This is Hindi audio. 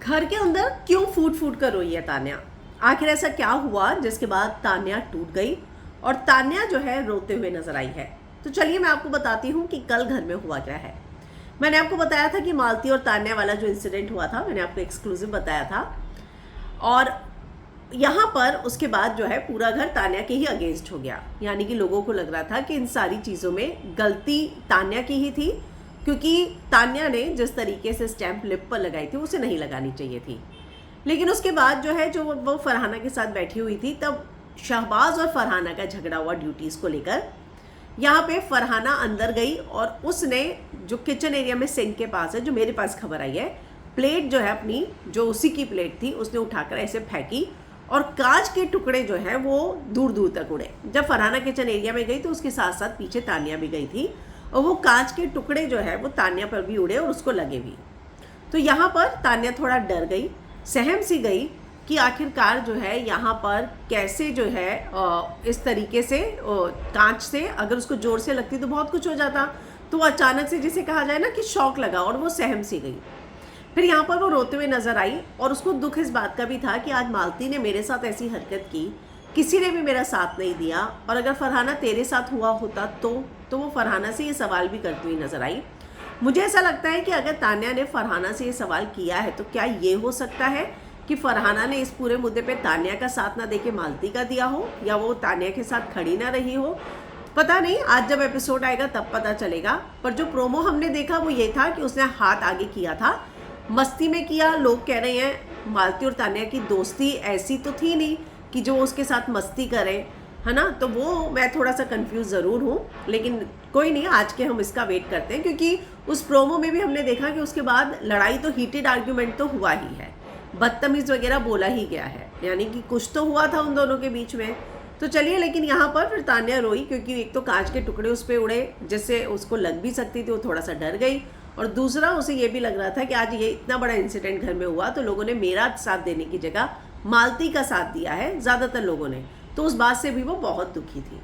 घर के अंदर क्यों फूट फूट कर रोई है तान्या? आखिर ऐसा क्या हुआ जिसके बाद तान्या टूट गई और तान्या जो है रोते हुए नजर आई है? तो चलिए मैं आपको बताती हूँ कि कल घर में हुआ क्या है। मैंने आपको बताया था कि मालती और तान्या वाला जो इंसिडेंट हुआ था, मैंने आपको एक्सक्लूसिव बताया था। और यहाँ पर उसके बाद जो है पूरा घर तान्या के ही अगेंस्ट हो गया। यानी कि लोगों को लग रहा था कि इन सारी चीज़ों में गलती तान्या की ही थी, क्योंकि तान्या ने जिस तरीके से स्टैंप लिप पर लगाई थी उसे नहीं लगानी चाहिए थी। लेकिन उसके बाद जो है जो वो फरहाना के साथ बैठी हुई थी, तब शहबाज और फरहाना का झगड़ा हुआ ड्यूटीज़ को लेकर। यहाँ पे फरहाना अंदर गई और उसने जो किचन एरिया में सिंक के पास है, जो मेरे पास खबर आई है, प्लेट जो है अपनी, जो उसी की प्लेट थी, उसने उठाकर ऐसे फेंकी और कांच के टुकड़े जो है वो दूर दूर तक उड़े। जब फरहाना किचन एरिया में गई तो उसके साथ साथ पीछे तान्या भी गई थी और वो कांच के टुकड़े जो है वो तान्या पर भी उड़े और उसको लगे भी। तो यहाँ पर तान्या थोड़ा डर गई, सहम सी गई कि आखिरकार जो है यहाँ पर कैसे जो है इस तरीके से कांच से अगर उसको ज़ोर से लगती तो बहुत कुछ हो जाता। तो अचानक से जिसे कहा जाए ना कि शॉक लगा और वो सहम सी गई। फिर यहाँ पर वो रोते हुए नजर आई और उसको दुख इस बात का भी था कि आज मालती ने मेरे साथ ऐसी हरकत की, किसी ने भी मेरा साथ नहीं दिया, और अगर फरहाना तेरे साथ हुआ होता तो वो फरहाना से ये सवाल भी करती हुई नजर आई। मुझे ऐसा लगता है कि अगर तान्या ने फरहाना से ये सवाल किया है तो क्या ये हो सकता है कि फरहाना ने इस पूरे मुद्दे पे तान्या का साथ ना देके मालती का दिया हो, या वो तान्या के साथ खड़ी ना रही हो। पता नहीं, आज जब एपिसोड आएगा तब पता चलेगा। पर जो प्रोमो हमने देखा वो ये था कि उसने हाथ आगे किया था, मस्ती में किया। लोग कह रहे हैं मालती और तान्या की दोस्ती ऐसी तो थी नहीं कि जो उसके साथ मस्ती करे, है ना। तो वो मैं थोड़ा सा कंफ्यूज ज़रूर हूँ, लेकिन कोई नहीं, आज के हम इसका वेट करते हैं, क्योंकि उस प्रोमो में भी हमने देखा कि उसके बाद लड़ाई तो हीटेड आर्ग्यूमेंट तो हुआ ही है, बदतमीज़ वगैरह बोला ही गया है, यानी कि कुछ तो हुआ था उन दोनों के बीच में। तो चलिए, लेकिन यहाँ पर फिर तान्या रोई क्योंकि एक तो कांच के टुकड़े उस पर उड़े जिससे उसको लग भी सकती थी, वो थोड़ा सा डर गई, और दूसरा उसे ये भी लग रहा था कि आज ये इतना बड़ा इंसिडेंट घर में हुआ तो लोगों ने मेरा साथ देने की जगह मालती का साथ दिया है ज़्यादातर लोगों ने, तो उस बात से भी वो बहुत दुखी थी।